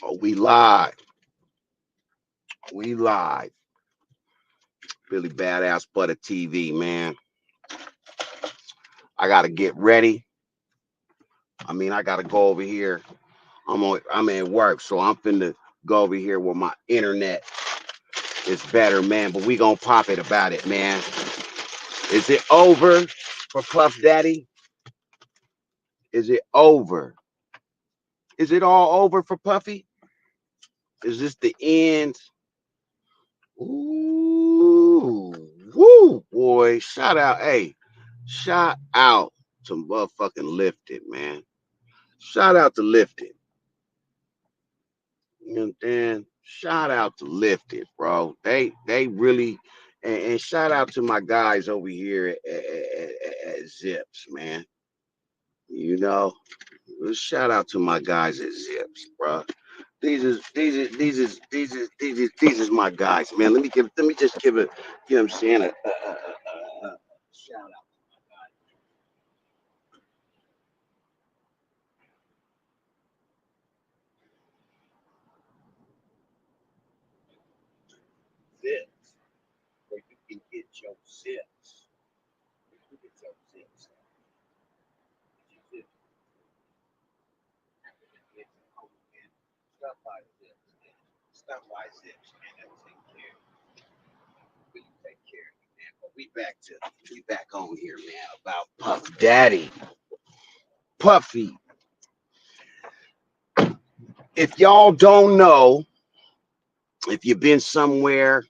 Oh, we live. We live. Really badass butter TV, man. I gotta get ready. I gotta go over here. I'm at work, so I'm finna go over here where my internet is better, man. But we gonna pop it about it, man. Is it over for Puff Daddy? Is it over? Is it all over for Puffy? Is this the end? Ooh, woo, boy. Shout out, hey, shout out to motherfucking Lifted, man. Shout out to Lifted. You know what I'm saying? Shout out to Lifted, bro. They really, and shout out to my guys over here at Zips, man. You know, shout out to my guys at Zips, bro. These is my guys, man. Let me just give it, you know what I'm saying, a shout out. Zips, where you can get your zips. You get your zips. You zip. Stop by Zips, man. Stop by Zips, man. That'll take care. Really take care of you, man. But we back on here, man, about Puff Daddy. Puffy. If y'all don't know, if you've been somewhere,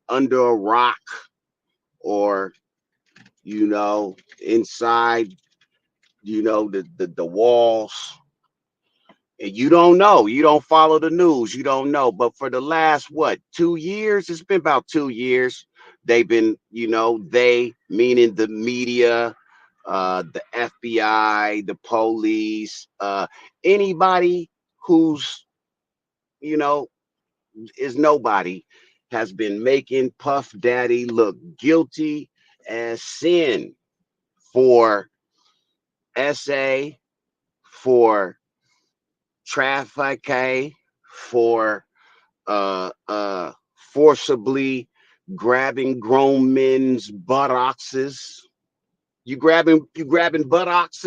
under a rock or, inside, the walls, and you don't know, you don't follow the news, you don't know. But for the last, what, 2 years? It's been about 2 years. They've been, they meaning the media, the FBI, the police, anybody who's, you know, is nobody, has been making Puff Daddy look guilty as sin for SA, for traffic, for forcibly grabbing grown men's buttocks. You grabbing buttocks.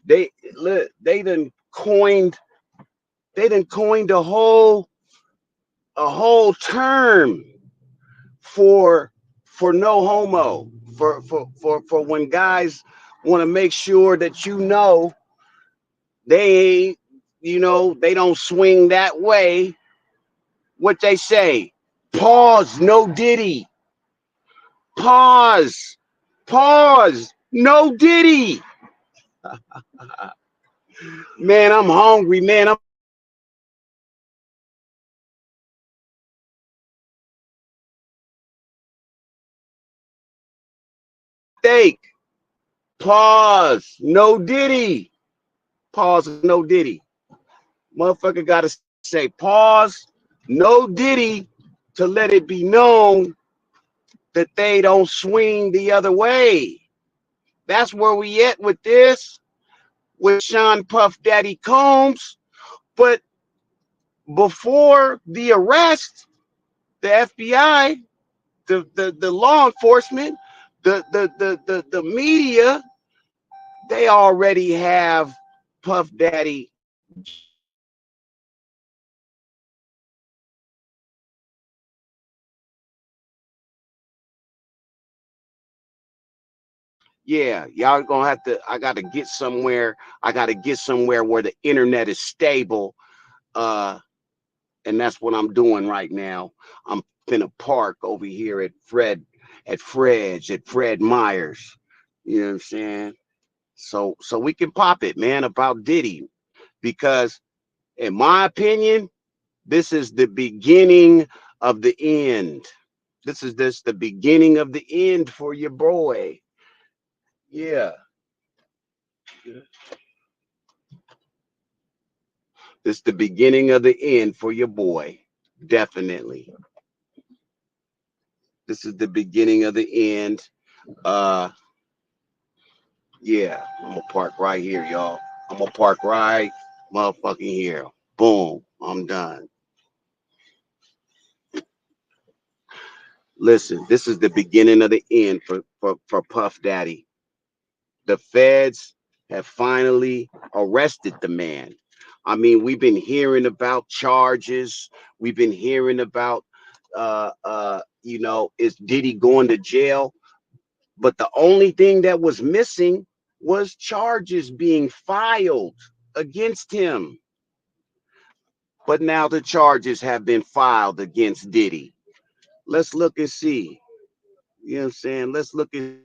They look, they done coined a whole term for no homo, for when guys want to make sure that they they don't swing that way. What they say, pause, no diddy. Pause pause no diddy. Man, I'm hungry, man. I'm steak. Pause, no diddy. Pause, no diddy. Motherfucker gotta say pause, no diddy, to let it be known that they don't swing the other way. That's where we at with this, with Sean Puff Daddy Combs. But before the arrest, the FBI, the law enforcement, the media, they already have Puff Daddy. Yeah, y'all gonna have to. I gotta get somewhere. I gotta get somewhere where the internet is stable. Uh, and that's what I'm doing right now. I'm in a park over here at Fred Myers. You know what I'm saying? So we can pop it, man, about Diddy, because in my opinion, this is the beginning of the end. This the beginning of the end for your boy. Yeah. This the beginning of the end for your boy. Definitely. This is the beginning of the end. Uh Yeah, I'm gonna park right here, y'all. I'm gonna park right motherfucking here. Boom, I'm done. Listen, this is the beginning of the end for Puff Daddy. The feds have finally arrested the man. I mean, we've been hearing about charges. We've been hearing about, is Diddy going to jail? But the only thing that was missing was charges being filed against him. But now the charges have been filed against Diddy. Let's look and see. You know what I'm saying? Let's look and see what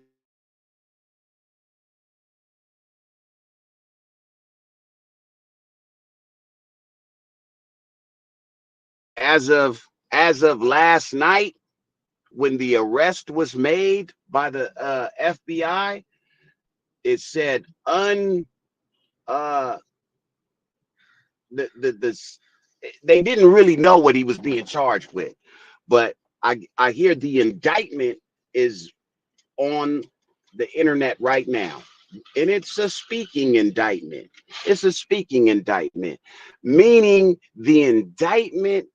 the charges are. As of last night, when the arrest was made by the FBI, it said uh the they didn't really know what he was being charged with, but I hear the indictment is on the internet right now, and it's a speaking indictment. It's a speaking indictment, meaning the indictment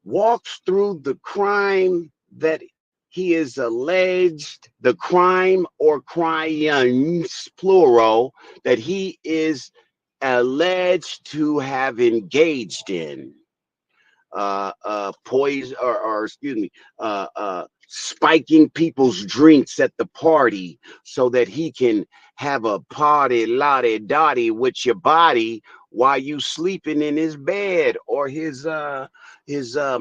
walks through the crime that he is alleged, the crime or crimes, plural, that he is alleged to have engaged in. Poison or excuse me, spiking people's drinks at the party so that he can have a party lottie dotty with your body while you sleeping in his bed or his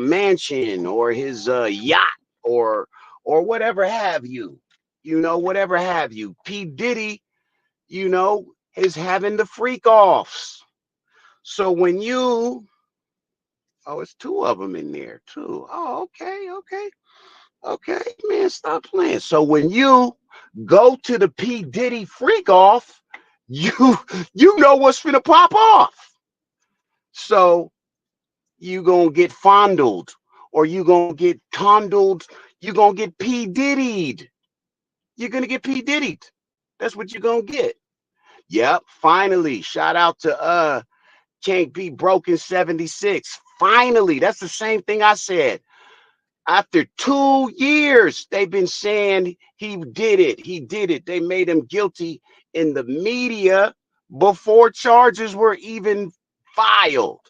mansion or his yacht or whatever have you. Whatever have you. P. Diddy, is having the freak offs. So when you Oh, it's two of them in there too. Oh, okay, okay, okay, man, stop playing. So when you go to the P Diddy freak off, you you know what's finna pop off. So you gonna get fondled, or you gonna get condoled. You gonna get P Diddy'd. You're gonna get P Diddy'd. That's what you're gonna get. Yep. Finally, shout out to Can't Be Broken 76. Finally, that's the same thing I said. After 2 years, they've been saying he did it. He did it. They made him guilty in the media before charges were even filed.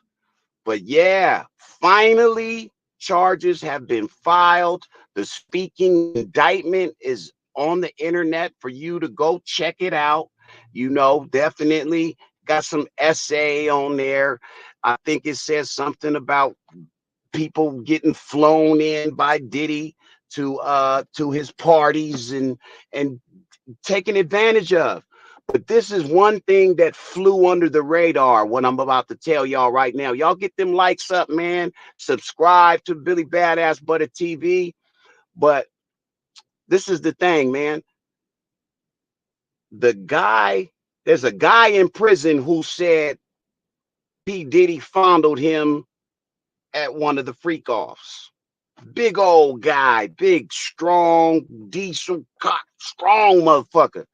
But yeah, finally, charges have been filed. The speaking indictment is on the internet for you to go check it out. Definitely got some essay on there. I think it says something about people getting flown in by Diddy to his parties and taken advantage of. But this is one thing that flew under the radar. What I'm about to tell y'all right now. Y'all get them likes up, man. Subscribe to Billy Badass Butter TV. But this is the thing, man. The guy, there's a guy in prison who said P. Diddy fondled him at one of the freak offs. Big old guy, big, strong, diesel cock, strong motherfucker.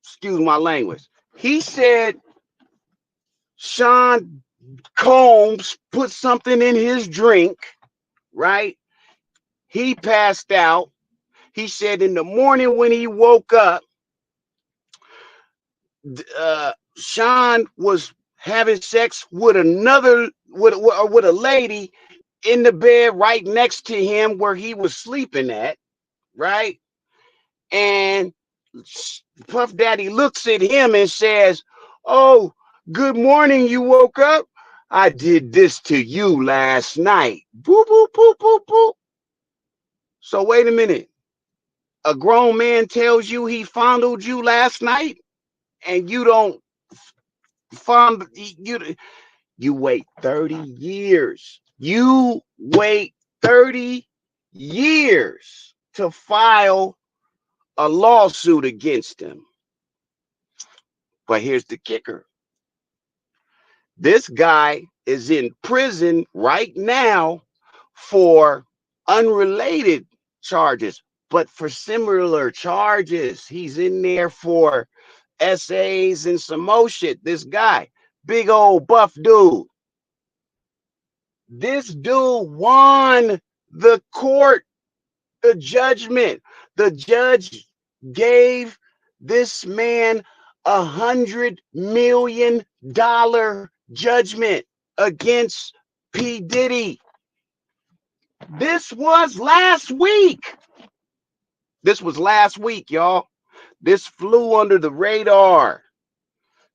Excuse my language. He said Sean Combs put something in his drink, right? He passed out. He said in the morning when he woke up, Sean was having sex with with a lady in the bed right next to him where he was sleeping at, right? And Puff Daddy looks at him and says, "Oh, good morning. You woke up? I did this to you last night." Boop, boop, boop, boop, boop. So wait a minute. A grown man tells you he fondled you last night, and you don't fondle you wait 30 years. You wait 30 years to file a lawsuit against him. But here's the kicker. This guy is in prison right now for unrelated charges. but for similar charges. He's in there for essays and some more shit. This guy, big old buff dude. This dude won the judgment. The judge gave this man $100 million judgment against P. Diddy. This was last week. This was last week, y'all. This flew under the radar.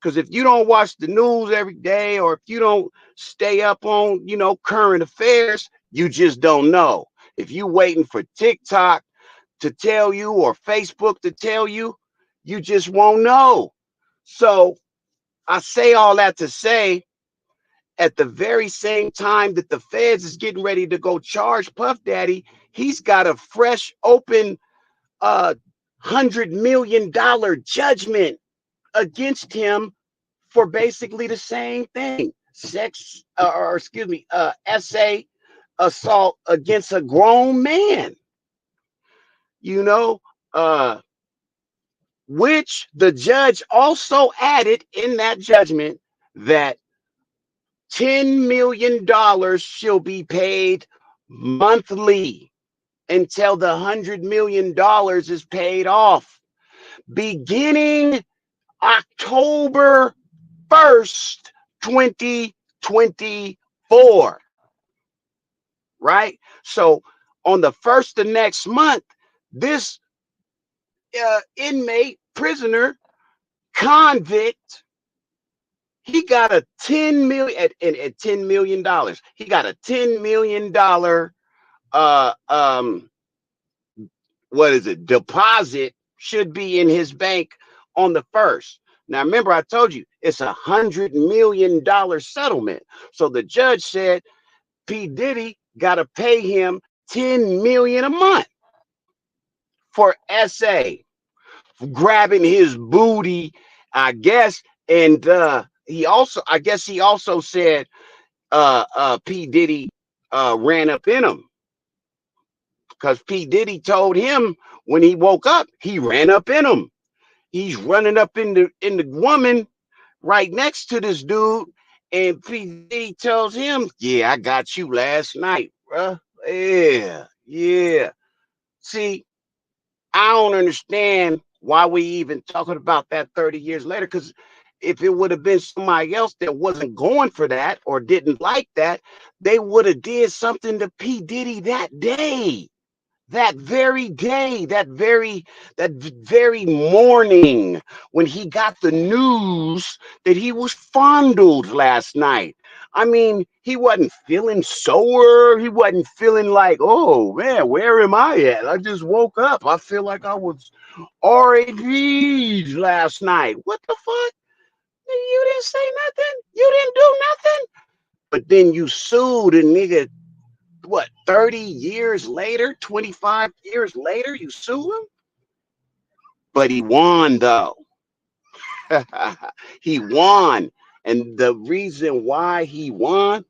Because if you don't watch the news every day, or if you don't stay up on, current affairs, you just don't know. If you waiting for TikTok to tell you or Facebook to tell you, you just won't know. So I say all that to say, at the very same time that the feds is getting ready to go charge Puff Daddy, he's got a fresh, open $100 million judgment against him for basically the same thing. Essay assault against a grown man. Uh, which the judge also added in that judgment that $10 million shall be paid monthly until the $100 million is paid off, beginning October 1st, 2024. Right? So on the first of next month, this inmate, prisoner, convict, he got a $10 million at $10 million. He got a $10 million deposit should be in his bank on the first. Now remember, I told you it's $100 million settlement. So the judge said P. Diddy gotta pay him $10 million a month for SA, grabbing his booty, I guess. And he also said P. Diddy ran up in him, because P. Diddy told him when he woke up, he ran up in him. He's running up in the woman right next to this dude, and P. Diddy tells him, "Yeah, I got you last night, bruh. Yeah. See, I don't understand why we even talking about that 30 years later, because if it would have been somebody else that wasn't going for that or didn't like that, they would have did something to P. Diddy that day, that very day, that very morning, when he got the news that he was fondled last night. I mean, he wasn't feeling sore. He wasn't feeling like, oh man, where am I at? I just woke up. I feel like I was RAP'd last night. What the fuck? You didn't say nothing. You didn't do nothing. But then you sued a nigga, what, 30 years later, 25 years later, you sue him? But he won, though. He won. And the reason why he won,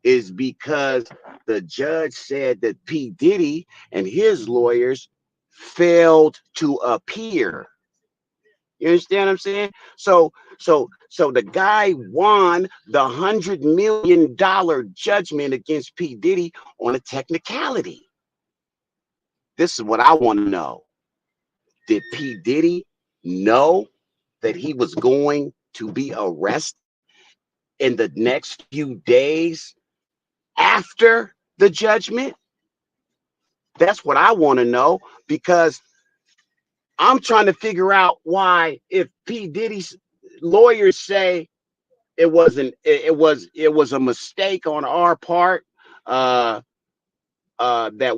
is because the judge said that P. Diddy and his lawyers failed to appear. You understand what I'm saying? So the guy won the $100 million judgment against P. Diddy on a technicality. This is what I want to know. Did P. Diddy know that he was going to be arrested in the next few days after the judgment? That's what I want to know, because I'm trying to figure out why, if P. Diddy's lawyers say it was a mistake on our part, that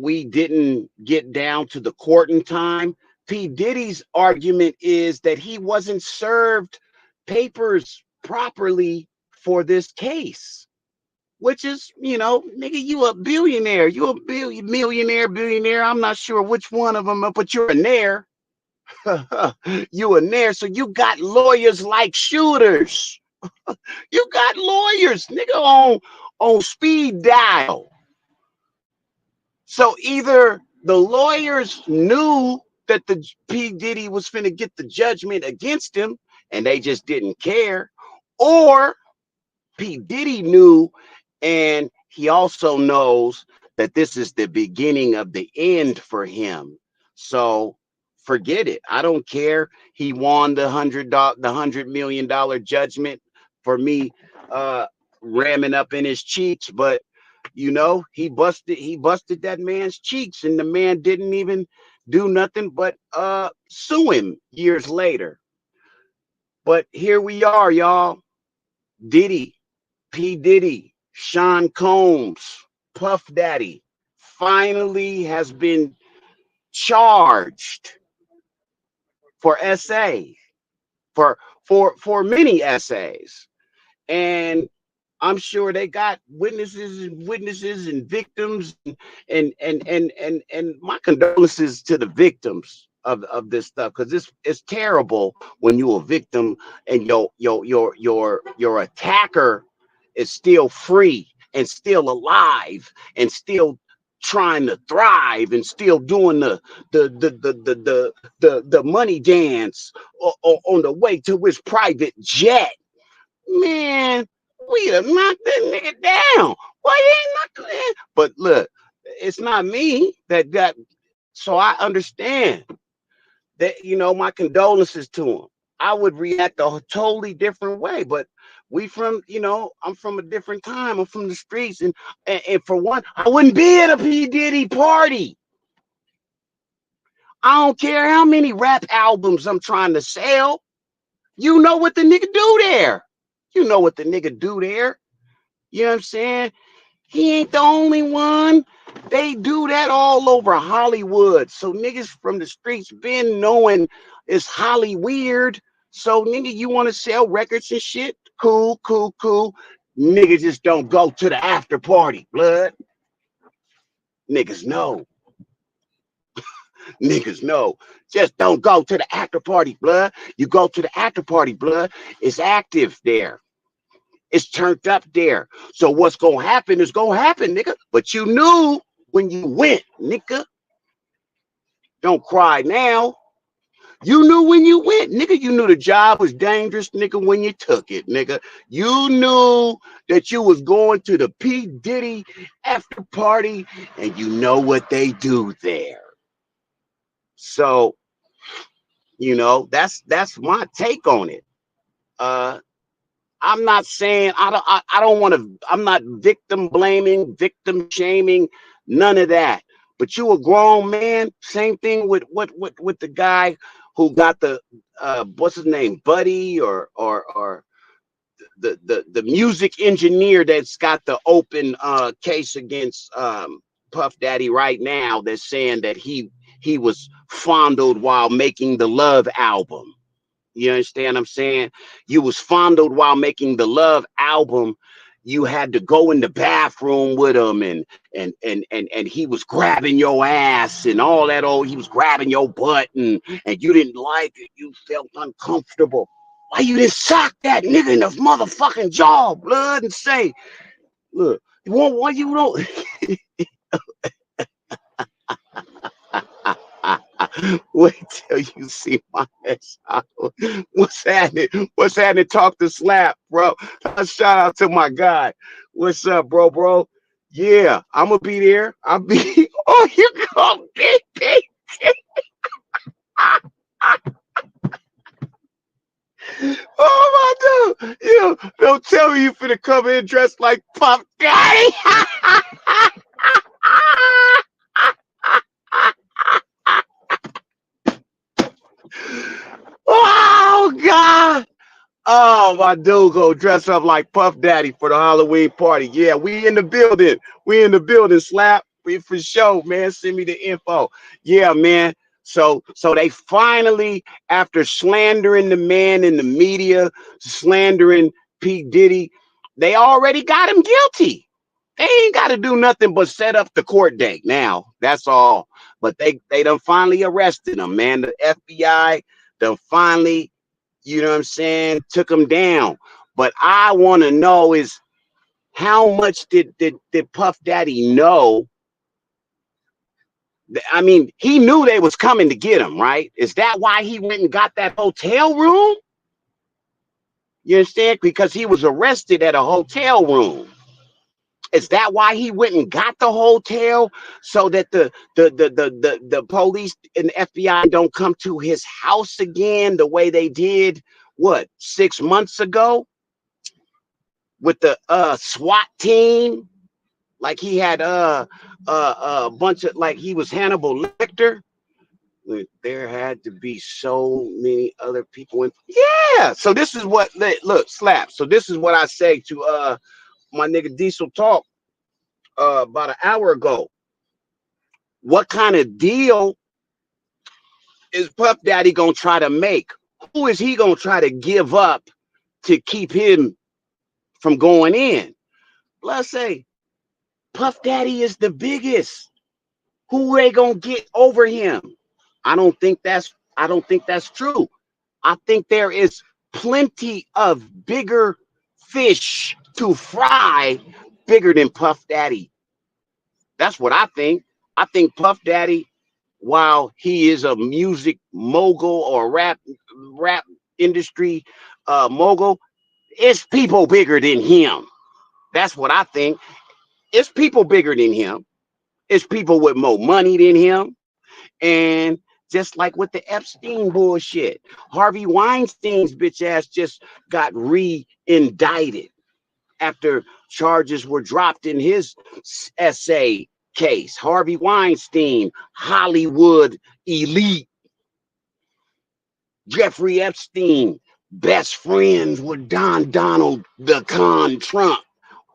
we didn't get down to the court in time. P. Diddy's argument is that he wasn't served papers properly for this case, which is, nigga, you a billionaire, you a billionaire. I'm not sure which one of them, but you're a nair. You a nair, so you got lawyers like shooters. You got lawyers, nigga, on speed dial. So either the lawyers knew that the P. Diddy was finna get the judgment against him and they just didn't care, or P. Diddy knew, and he also knows that this is the beginning of the end for him. So forget it. I don't care. He won the $100 million judgment for me ramming up in his cheeks, but he busted that man's cheeks, and the man didn't even do nothing but sue him years later. But here we are, y'all. Diddy, P. Diddy, Sean Combs, Puff Daddy finally has been charged for SA, for many essays. And I'm sure they got witnesses and victims, and my condolences to the victims of this stuff, because it's terrible when you're a victim and your attacker is still free and still alive and still trying to thrive and still doing the money dance on the way to his private jet. Man, we have knocked that nigga down. Why you ain't knocked him? But look, it's not me that got. So I understand that, my condolences to him. I would react a totally different way, but I'm from a different time. I'm from the streets, and for one, I wouldn't be at a P Diddy party. I don't care how many rap albums I'm trying to sell. You know what the nigga do there. You know what the nigga do there. You know what I'm saying? He ain't the only one. They do that all over Hollywood. So niggas from the streets been knowing it's Holly weird. So nigga, you want to sell records and shit? Cool, cool, cool. Niggas just don't go to the after party, blood. Niggas know. Niggas know. Just don't go to the after party, blood. You go to the after party, blood. It's active there. It's turned up there. So what's gonna happen is gonna happen, nigga. But you knew when you went, nigga. Don't cry now. You knew when you went, nigga. You knew the job was dangerous, nigga, when you took it, nigga. You knew that you was going to the P. Diddy after party, and you know what they do there. So, that's my take on it. Uh, I'm not saying I don't want to. I'm not victim blaming, victim shaming, none of that. But you a grown man. Same thing with the guy who got the what's his name, Buddy, or the music engineer that's got the open case against Puff Daddy right now. That's saying that he was fondled while making the Love album. You understand what I'm saying? You was fondled while making the Love album. You had to go in the bathroom with him, and he was grabbing your ass and all that. He was grabbing your butt, and you didn't like it. You felt uncomfortable. Why you didn't sock that nigga in the motherfucking jaw, blood, and say, look, why you don't wait till you see my ass. What's happening? What's happening? Talk to Slap, bro. Shout out to my guy. What's up, bro? Yeah, I'm gonna be there. I'll be. Oh, you go, big. Oh my dude, don't tell me you finna come in dressed like Puff Daddy. Oh God. Oh, my dude go dress up like Puff Daddy for the Halloween party. Yeah, we in the building. We in the building, Slap. We for sure, man. Send me the info. Yeah, man. So they finally, after slandering the man in the media, slandering P. Diddy, they already got him guilty. They ain't got to do nothing but set up the court date now. That's all. But they done finally arrested him, man. The FBI done finally, you know what I'm saying, took him down. But I want to know is how much did Puff Daddy know I mean, he knew they was coming to get him, right? Is that why he went and got that hotel room? You understand? Because he was arrested at a hotel room. Is that why he went and got the hotel so that the police and the FBI don't come to his house again the way they did what 6 months ago with the SWAT team? Like he had a bunch of like he was Hannibal Lecter. There had to be so many other people in. Yeah. So this is what look slap. So this is what I say to my nigga Diesel Talk about an hour ago. What kind of deal is Puff Daddy gonna try to make? Who is he gonna try to give up to keep him from going in? Let's say Puff Daddy is the biggest. Who they gonna get over him? I don't think that's true. I think there is plenty of bigger fish to fry, bigger than Puff Daddy. That's what I think. I think Puff Daddy, while he is a music mogul or rap industry mogul, it's people bigger than him. That's what I think. It's people bigger than him. It's people with more money than him. And just like with the Epstein bullshit, Harvey Weinstein's bitch ass just got re-indicted after charges were dropped in his essay case. Harvey Weinstein, Hollywood elite. Jeffrey Epstein, best friends with Donald the Con Trump.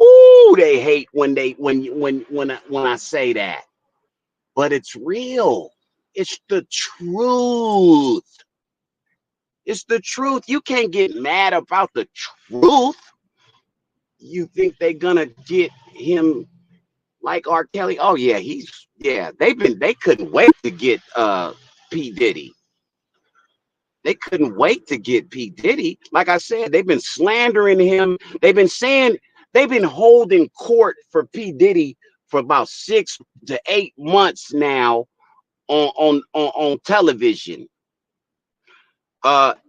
Ooh, they hate when I say that. But it's real. It's the truth. It's the truth. You can't get mad about the truth. You think they're gonna get him like R. Kelly? Oh yeah, they couldn't wait to get P. Diddy. They couldn't wait to get P. Diddy. Like I said, they've been slandering him. They've been holding court for P. Diddy for about 6 to 8 months now on television.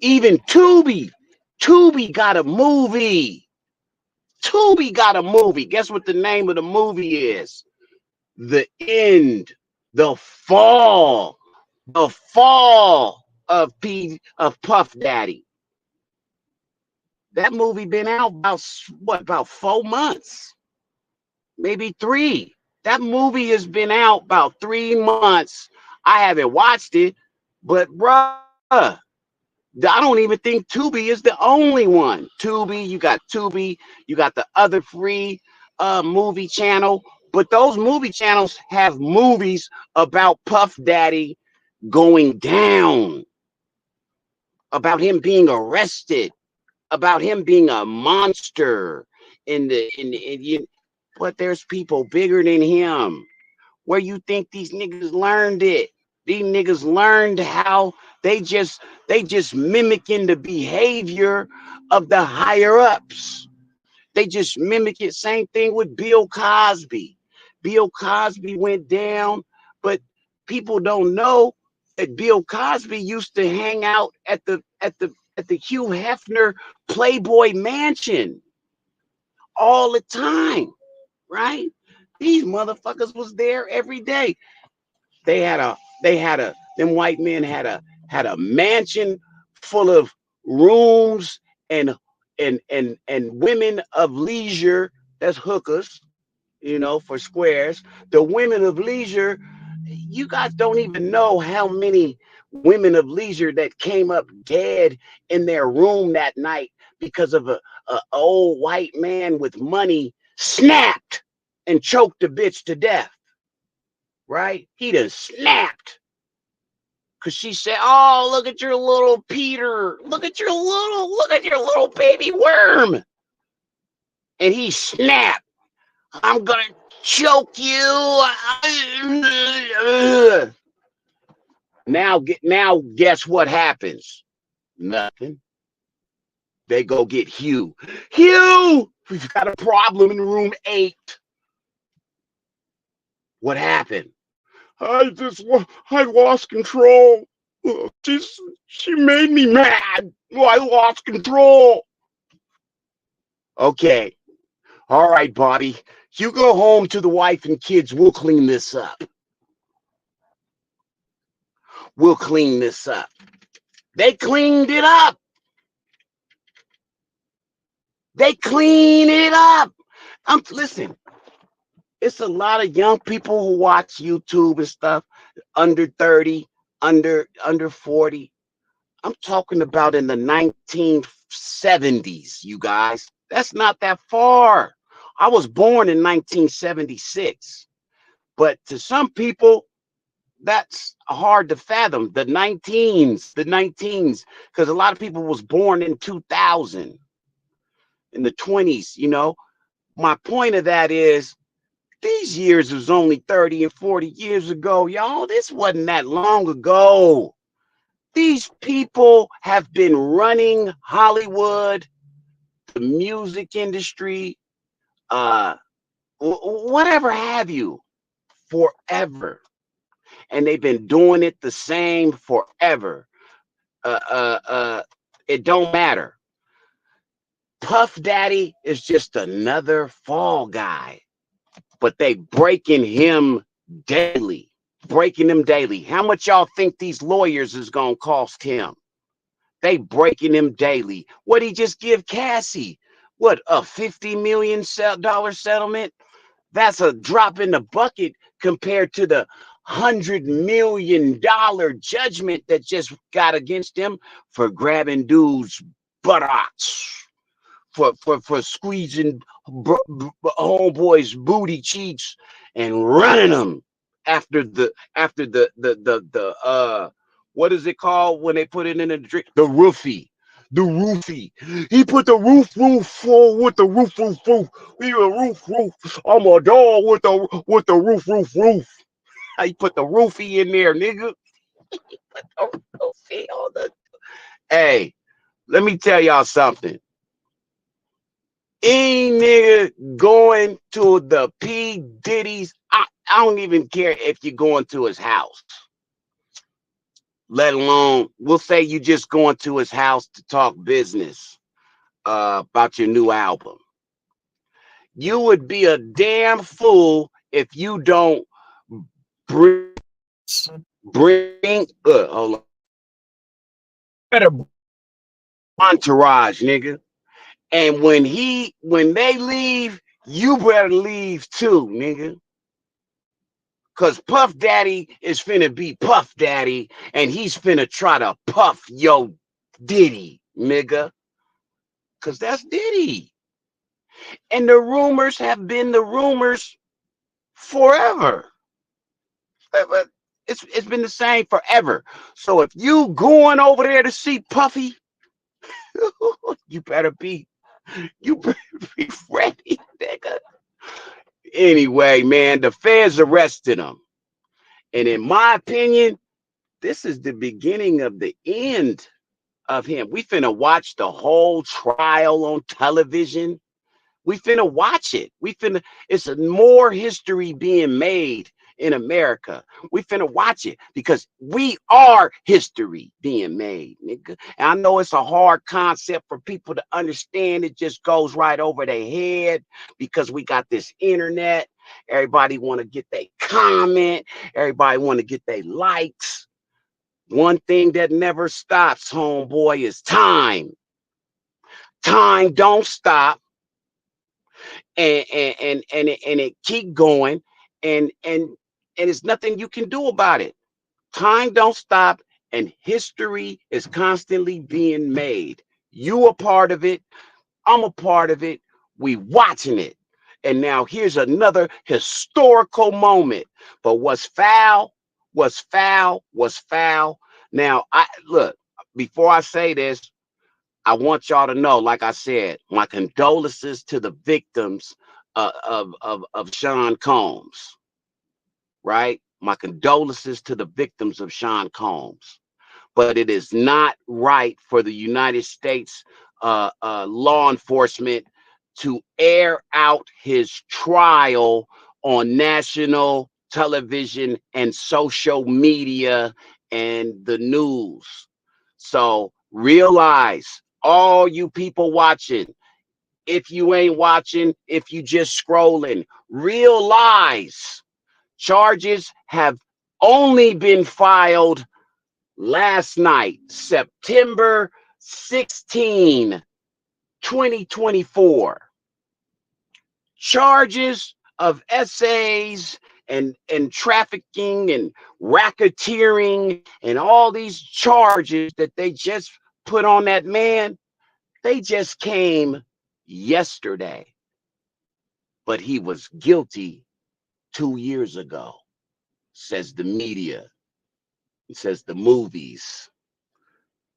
Even Tubi got a movie. Tubi got a movie. Guess what the name of the movie is? The End, the Fall, the Fall of Puff Daddy. That movie been out about 4 months, maybe 3. That movie has been out about 3 months. I haven't watched it, but bruh, I don't even think Tubi is the only one. Tubi, you got the other free movie channel, but those movie channels have movies about Puff Daddy going down, about him being arrested, about him being a monster but there's people bigger than him. Where you think these niggas learned it? These niggas learned how they just mimicking the behavior of the higher ups. They just mimic it. Same thing with Bill Cosby. Bill Cosby went down, but people don't know that Bill Cosby used to hang out at the Hugh Hefner Playboy Mansion all the time, right? These motherfuckers was there every day. Them white men had a mansion full of rooms and women of leisure. That's hookers, for squares. The women of leisure, you guys don't even know how many women of leisure that came up dead in their room that night because of a old white man with money snapped and choked the bitch to death. Right? He done snapped. Cause she said, "Oh, look at your little Peter. Look at your little baby worm." And he snapped. "I'm gonna choke you." Now guess what happens? Nothing. They go get Hugh. Hugh, we've got a problem in room 8. What happened? I lost control. She made me mad. I lost control. Okay. All right, Bobby. You go home to the wife and kids. We'll clean this up. We'll clean this up. They cleaned it up. They clean it up. Listen, it's a lot of young people who watch YouTube and stuff, under 30, under 40. I'm talking about in the 1970s, you guys. That's not that far. I was born in 1976. But to some people, that's hard to fathom. The 19s, because a lot of people was born in 2000, in the 20s, My point of that is these years was only 30 and 40 years ago, y'all. This wasn't that long ago. These people have been running Hollywood, the music industry, whatever have you, forever. And they've been doing it the same forever. It don't matter. Puff Daddy is just another fall guy, but they breaking him daily. Breaking him daily. How much y'all think these lawyers is gonna cost him? They breaking him daily. What he just give Cassie? What, a $50 million settlement? That's a drop in the bucket compared to the $100 million judgment that just got against him for grabbing dudes' buttocks, for squeezing homeboys' booty cheeks and running them after the what is it called when they put it in a drink? The roofie. The roofie. He put the roof full with the roof. We a roof. I'm a dog with the roof. He put the roofie in there, nigga. Hey, let me tell y'all something. Any nigga going to the P. Diddy's, I don't even care if you're going to his house. Let alone, we'll say you just going to his house to talk business about your new album. You would be a damn fool if you don't bring hold on, Better entourage, nigga. And when they leave, you better leave too, nigga. Cause Puff Daddy is finna be Puff Daddy, and he's finna try to puff yo Diddy, nigga. Cause that's Diddy. And the rumors have been the rumors forever. It's been the same forever. So if you going over there to see Puffy, you better be ready, nigga. Anyway, man, the feds arrested him. And in my opinion, this is the beginning of the end of him. We finna watch the whole trial on television. We finna watch it. It's more history being made in America. We finna watch it because we are history being made, nigga. And I know it's a hard concept for people to understand. It just goes right over their head because we got this internet. Everybody want to get their comment. Everybody want to get their likes. One thing that never stops, homeboy, is time. Time don't stop. And it keep going, and it's nothing you can do about it. Time don't stop, and history is constantly being made. You a part of it. I'm a part of it. We watching it. And now here's another historical moment. But what's foul, was foul. Now, I look, before I say this, I want y'all to know, like I said, my condolences to the victims of Sean Combs, right? My condolences to the victims of Sean Combs. But it is not right for the United States law enforcement to air out his trial on national television and social media and the news. So realize, all you people watching, if you ain't watching, if you just scrolling, realize charges have only been filed last night, September 16, 2024. Charges of essays and trafficking and racketeering and all these charges that they just put on that man, they just came yesterday. But he was guilty 2 years ago, says the media, it says the movies,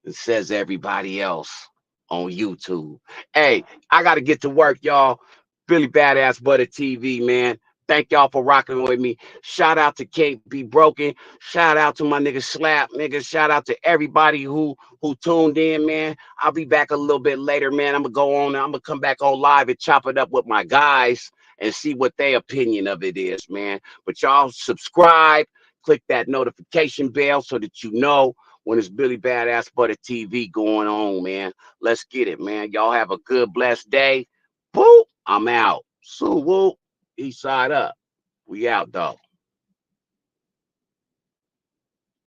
it says everybody else on YouTube. Hey, I got to get to work, y'all. Really badass butter TV, man. Thank y'all for rocking with me. Shout out to Kate Be Broken. Shout out to my nigga Slap, nigga. Shout out to everybody who tuned in, man. I'll be back a little bit later, man. I'm gonna go on. I'm gonna come back on live and chop it up with my guys and see what their opinion of it is, man. But y'all subscribe, click that notification bell so that you know when it's Billy Badass Butter TV going on, man. Let's get it, man. Y'all have a good, blessed day. Boop, I'm out. So, whoop, east side up. We out, though.